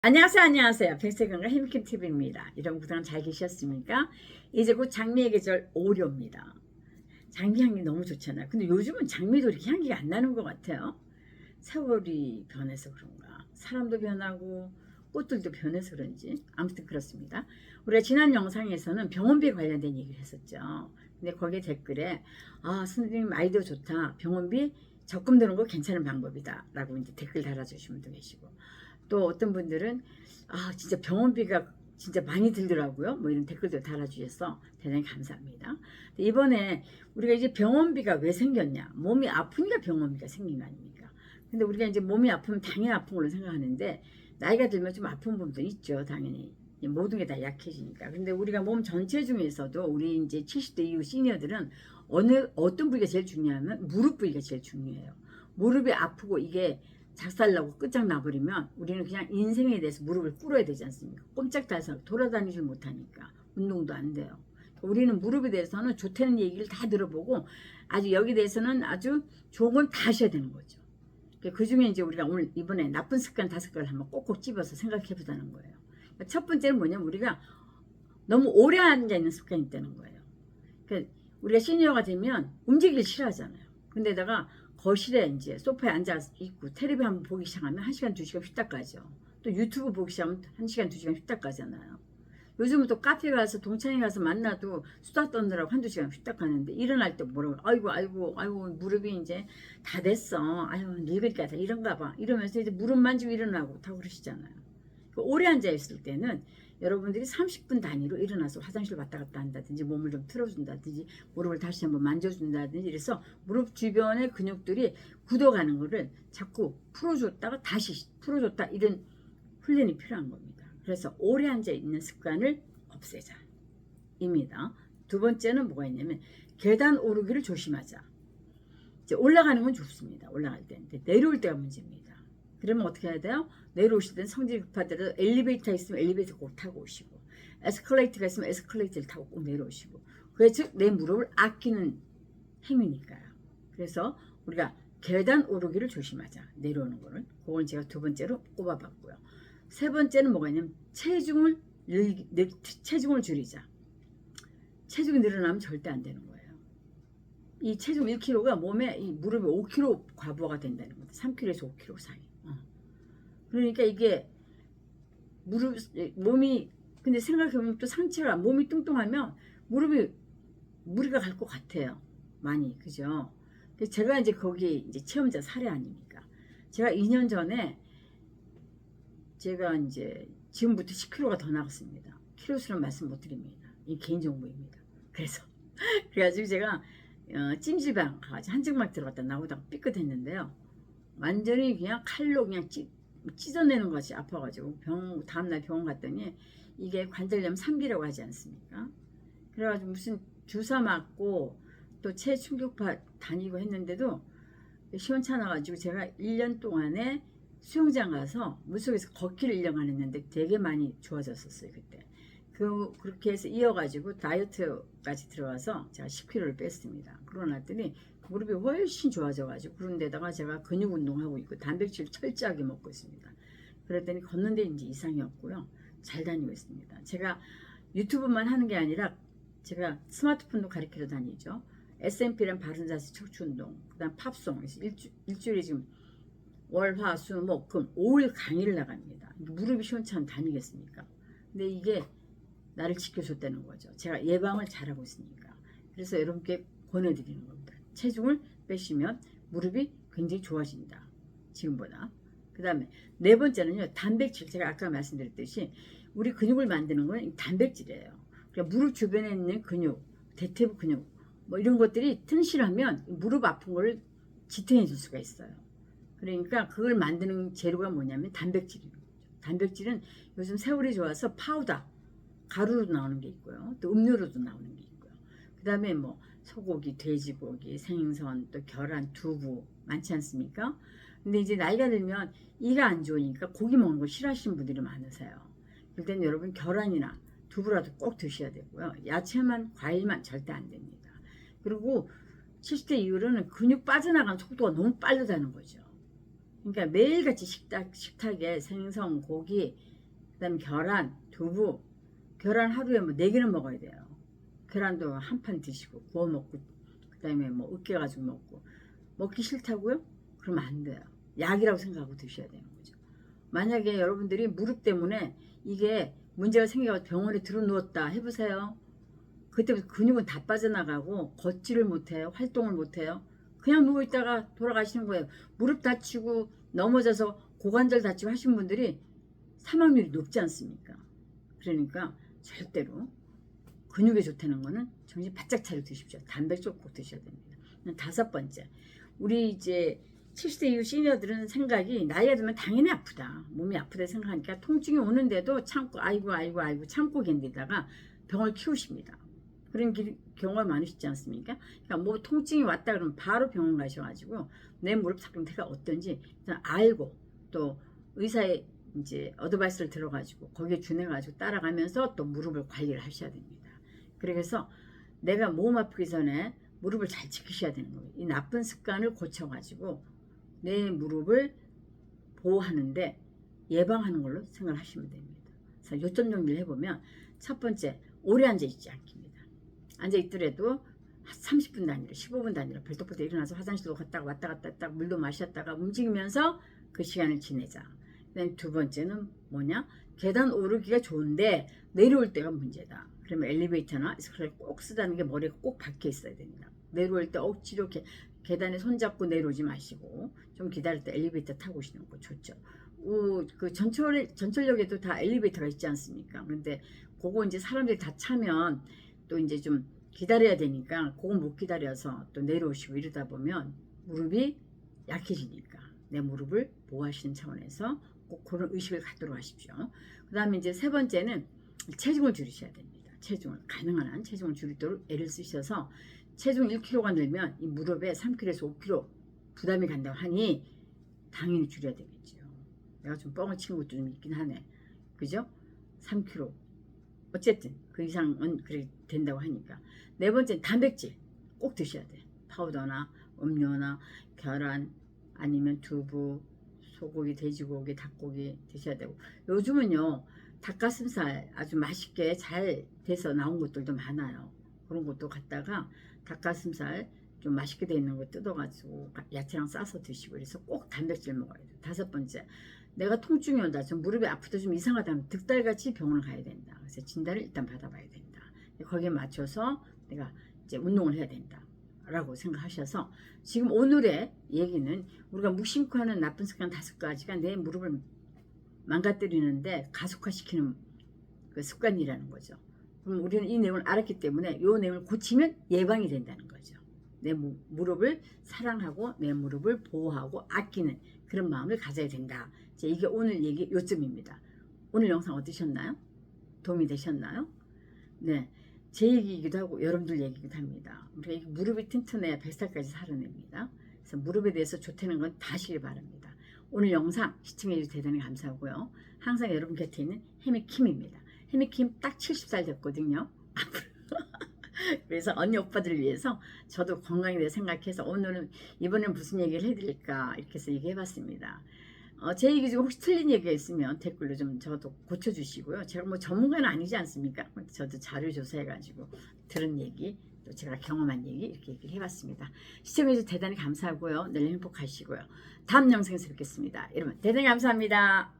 안녕하세요, 안녕하세요. 백세경과 힘킴TV입니다. 여러분 그동안 잘 계셨습니까? 이제 곧 장미의 계절 오려옵니다. 장미 향기 너무 좋잖아요. 근데 요즘은 장미도 이렇게 향기가 안 나는 것 같아요. 세월이 변해서 그런가, 사람도 변하고 꽃들도 변해서 그런지 아무튼 그렇습니다. 우리가 지난 영상에서는 병원비 관련된 얘기를 했었죠. 근데 거기에 댓글에 선생님 아이디어 좋다, 병원비 적금 드는 거 괜찮은 방법이다 라고 이제 댓글 달아주신 분도 계시고, 또 어떤 분들은 진짜 병원비가 진짜 많이 들더라고요. 뭐 이런 댓글도 달아주셔서 대단히 감사합니다. 이번에 우리가 이제 병원비가 왜 생겼냐? 몸이 아프니까 병원비가 생긴 거 아닙니까? 근데 우리가 이제 몸이 아프면 당연히 아픈 걸로 생각하는데, 나이가 들면 좀 아픈 부분도 있죠, 당연히. 모든 게 다 약해지니까. 근데 우리가 몸 전체 중에서도 우리 이제 70대 이후 시니어들은 어떤 부위가 제일 중요하면 무릎 부위가 제일 중요해요. 무릎이 아프고 이게 작살나고 끝장나버리면 우리는 그냥 인생에 대해서 무릎을 꿇어야 되지 않습니까? 꼼짝달싹 돌아다니질 못하니까 운동도 안 돼요. 우리는 무릎에 대해서는 좋다는 얘기를 다 들어보고 아주 여기 대해서는 아주 좋은 건 다 하셔야 되는 거죠. 그 중에 이제 우리가 오늘 이번에 나쁜 습관 5가지를 한번 꼭꼭 집어서 생각해 보자는 거예요. 첫 번째는 뭐냐면 우리가 너무 오래 앉아 있는 습관이 있다는 거예요. 그러니까 우리가 시니어가 되면 움직이기 싫어하잖아요. 근데다가 거실에 이제 소파에 앉아 있고 텔레비 한번 보기 시작하면 1시간 2시간 휘딱 가죠. 또 유튜브 보기 시작하면 1시간 2시간 휘딱 가잖아요. 요즘은 또 카페 가서 동창회 가서 만나도 수다 떠느라고 1~2시간 휘딱 가는데, 일어날 때 뭐라고, 아이고 무릎이 이제 다 됐어, 아유 늙으니까 다 이런가 봐 이러면서 이제 무릎 만지고 일어나고 다 그러시잖아요. 오래 앉아 있을 때는 여러분들이 30분 단위로 일어나서 화장실 왔다 갔다 한다든지 몸을 좀 틀어준다든지 무릎을 다시 한번 만져준다든지 이래서 무릎 주변의 근육들이 굳어가는 거를 자꾸 풀어줬다가 다시 풀어줬다, 이런 훈련이 필요한 겁니다. 그래서 오래 앉아 있는 습관을 없애자 입니다. 두 번째는 뭐가 있냐면 계단 오르기를 조심하자. 이제 올라가는 건 좋습니다. 올라갈 때. 내려올 때가 문제입니다. 그러면 어떻게 해야 돼요? 내려오실 때는 성질이 급하더라도 엘리베이터 있으면 엘리베이터 꼭 타고 오시고, 에스컬레이터가 있으면 에스컬레이터를 타고 꼭 내려오시고, 그게 즉 내 무릎을 아끼는 행위니까요. 그래서 우리가 계단 오르기를 조심하자. 내려오는 거는 그걸 제가 두 번째로 꼽아봤고요. 세 번째는 뭐가 있냐면 체중을 줄이자. 체중이 늘어나면 절대 안 되는 거예요. 이 체중 1kg가 몸에 이 무릎에 5kg 과부하가 된다는 겁니다. 3kg에서 5kg 사이. 그러니까 이게 몸이, 근데 생각해보면 또 상체가 몸이 뚱뚱하면 무리가 갈 것 같아요. 많이. 그죠? 제가 이제 거기 이제 체험자 사례 아닙니까? 제가 2년 전에 제가 이제 지금부터 10kg가 더 나갔습니다. 키로수는 말씀 못 드립니다. 이 개인정보입니다. 그래가지고 제가 찜질방 가가지고 한증막 들어갔다 나오다가 삐끗했는데요. 완전히 그냥 칼로 그냥 찢어내는 것이 아파가지고 다음날 병원 갔더니 이게 관절염 3기라고 하지 않습니까? 그래가지고 무슨 주사 맞고 또 체충격파 다니고 했는데도 시원찮아가지고 제가 1년 동안에 수영장 가서 물속에서 걷기를 1년간 했는데 되게 많이 좋아졌었어요. 그때 그렇게 해서 이어가지고 다이어트까지 들어가서 제가 10kg를 뺐습니다. 그러고 났더니 무릎이 훨씬 좋아져가지고, 그런데다가 제가 근육 운동하고 있고 단백질 철저하게 먹고 있습니다. 그랬더니 걷는데 이제 이상이 없고요. 잘 다니고 있습니다. 제가 유튜브만 하는 게 아니라 제가 스마트폰도 가르치러 다니죠. SMP란 바른자세 척추운동, 그 다음 팝송, 일주일에 지금 월, 화, 수, 목, 금 5일 강의를 나갑니다. 무릎이 시원찮으면 다니겠습니까? 근데 이게 나를 지켜줬다는 거죠. 제가 예방을 잘하고 있으니까. 그래서 여러분께 권해드리는 겁니다. 체중을 빼시면 무릎이 굉장히 좋아진다, 지금보다. 그 다음에 네 번째는요, 단백질. 제가 아까 말씀드렸듯이 우리 근육을 만드는 건 단백질이에요. 그러니까 무릎 주변에 있는 근육, 대퇴부 근육 뭐 이런 것들이 튼실하면 무릎 아픈 걸 지탱해 줄 수가 있어요. 그러니까 그걸 만드는 재료가 뭐냐면 단백질인 거죠. 단백질은 요즘 세월이 좋아서 파우더, 가루로 나오는 게 있고요. 또 음료로도 나오는 게 있고요. 그 다음에 뭐 소고기, 돼지고기, 생선, 또 계란, 두부 많지 않습니까? 근데 이제 나이가 들면 이가 안 좋으니까 고기 먹는 거 싫어하시는 분들이 많으세요. 그럴 때는 여러분 계란이나 두부라도 꼭 드셔야 되고요. 야채만, 과일만 절대 안 됩니다. 그리고 70대 이후로는 근육 빠져나가는 속도가 너무 빠르다는 거죠. 그러니까 매일같이 식탁에 생선, 고기, 그다음에 계란, 두부. 계란 하루에 뭐 4개는 먹어야 돼요. 계란도 한 판 드시고 구워 먹고 그다음에 뭐 으깨 가지고 먹고 먹기 싫다고요? 그러면 안 돼요. 약이라고 생각하고 드셔야 되는 거죠. 만약에 여러분들이 무릎 때문에 이게 문제가 생겨서 병원에 들어 누웠다 해보세요. 그때부터 근육은 다 빠져나가고 걷지를 못해요. 활동을 못해요. 그냥 누워있다가 돌아가시는 거예요. 무릎 다치고 넘어져서 고관절 다치고 하신 분들이 사망률이 높지 않습니까? 그러니까 절대로 근육에 좋다는 거는 정신 바짝 차려 드십시오. 단백질 꼭 드셔야 됩니다. 5번째, 우리 이제 70대 이후 시니어들은 생각이 나이가 들면 당연히 아프다. 몸이 아프다 생각하니까 통증이 오는데도 참고 아이고 참고 견디다가 병을 키우십니다. 그런 경우가 많으시지 않습니까? 그러니까 뭐 통증이 왔다 그러면 바로 병원 가셔가지고 내 무릎 상태가 어떤지 일단 알고 또 의사의 이제 어드바이스를 들어가지고 거기에 준해가지고 따라가면서 또 무릎을 관리를 하셔야 됩니다. 그래서 내가 몸 아프기 전에 무릎을 잘 지키셔야 되는 거예요. 이 나쁜 습관을 고쳐가지고 내 무릎을 보호하는데 예방하는 걸로 생각을 하시면 됩니다. 그래서 요점 정리를 해보면 첫 번째, 오래 앉아있지 않기입니다. 앉아있더라도 30분 단위로 15분 단위로 벌떡벌떡 일어나서 화장실도 갔다가 왔다 갔다 했다가 물도 마셨다가 움직이면서 그 시간을 지내자. 그다음에 두 번째는 뭐냐? 계단 오르기가 좋은데 내려올 때가 문제다. 그러면 엘리베이터나 에스컬레이터 꼭 쓰다는 게 머리가 꼭 박혀 있어야 됩니다. 내려올 때 억지로 계단에 손잡고 내려오지 마시고 좀 기다릴 때 엘리베이터 타고 오시는 거 좋죠. 그 전철역에도 다 엘리베이터가 있지 않습니까? 근데 그거 이제 사람들이 다 차면 또 이제 좀 기다려야 되니까 그거 못 기다려서 또 내려오시고 이러다 보면 무릎이 약해지니까 내 무릎을 보호하시는 차원에서 꼭 그런 의식을 갖도록 하십시오. 그 다음에 이제 세 번째는 체중을 줄이셔야 됩니다. 체중을 가능한 한 체중을 줄이도록 애를 쓰셔서 체중 1kg가 늘면 이 무릎에 3kg에서 5kg 부담이 간다고 하니 당연히 줄여야 되겠죠. 내가 좀 뻥을 치는 것도 좀 있긴 하네. 그죠? 3kg. 어쨌든 그 이상은 그렇게 된다고 하니까. 네 번째는 단백질 꼭 드셔야 돼. 파우더나 음료나 계란 아니면 두부, 소고기, 돼지고기, 닭고기 드셔야 되고 요즘은요 닭가슴살 아주 맛있게 잘 돼서 나온 것들도 많아요. 그런 것도 갖다가 닭가슴살 좀 맛있게 돼 있는 거 뜯어가지고 야채랑 싸서 드시고 그래서 꼭 단백질 먹어야 돼요. 5번째, 내가 통증이 온다, 좀 무릎이 아프다, 좀 이상하다면 득달같이 병원을 가야 된다. 그래서 진단을 일단 받아봐야 된다. 거기에 맞춰서 내가 이제 운동을 해야 된다 라고 생각하셔서 지금 오늘의 얘기는 우리가 무심코 하는 나쁜 습관 5가지가 내 무릎을 망가뜨리는데 가속화시키는 그 습관이라는 거죠. 그럼 우리는 이 내용을 알았기 때문에 이 내용을 고치면 예방이 된다는 거죠. 내 무릎을 사랑하고 내 무릎을 보호하고 아끼는 그런 마음을 가져야 된다. 이게 오늘 얘기 요점입니다. 오늘 영상 어떠셨나요? 도움이 되셨나요? 네, 제 얘기이기도 하고 여러분들 얘기이기도 합니다. 우리가 무릎이 튼튼해야 100살까지 살아냅니다. 그래서 무릎에 대해서 좋다는 건 다 하시길 바랍니다. 오늘 영상 시청해주셔서 대단히 감사하고요. 항상 여러분 곁에 있는 해미킴입니다. 해미킴 딱 70살 됐거든요. 그래서 언니 오빠들을 위해서 저도 건강에 대해 생각해서 오늘은 이번엔 무슨 얘기를 해드릴까 이렇게 해서 얘기해봤습니다. 제 얘기 중에 혹시 틀린 얘기가 있으면 댓글로 좀 저도 고쳐주시고요. 제가 뭐 전문가는 아니지 않습니까? 저도 자료 조사해가지고 들은 얘기 또 제가 경험한 얘기 이렇게 얘기를 해봤습니다. 시청해주셔서 대단히 감사하고요. 늘 행복하시고요. 다음 영상에서 뵙겠습니다. 여러분 대단히 감사합니다.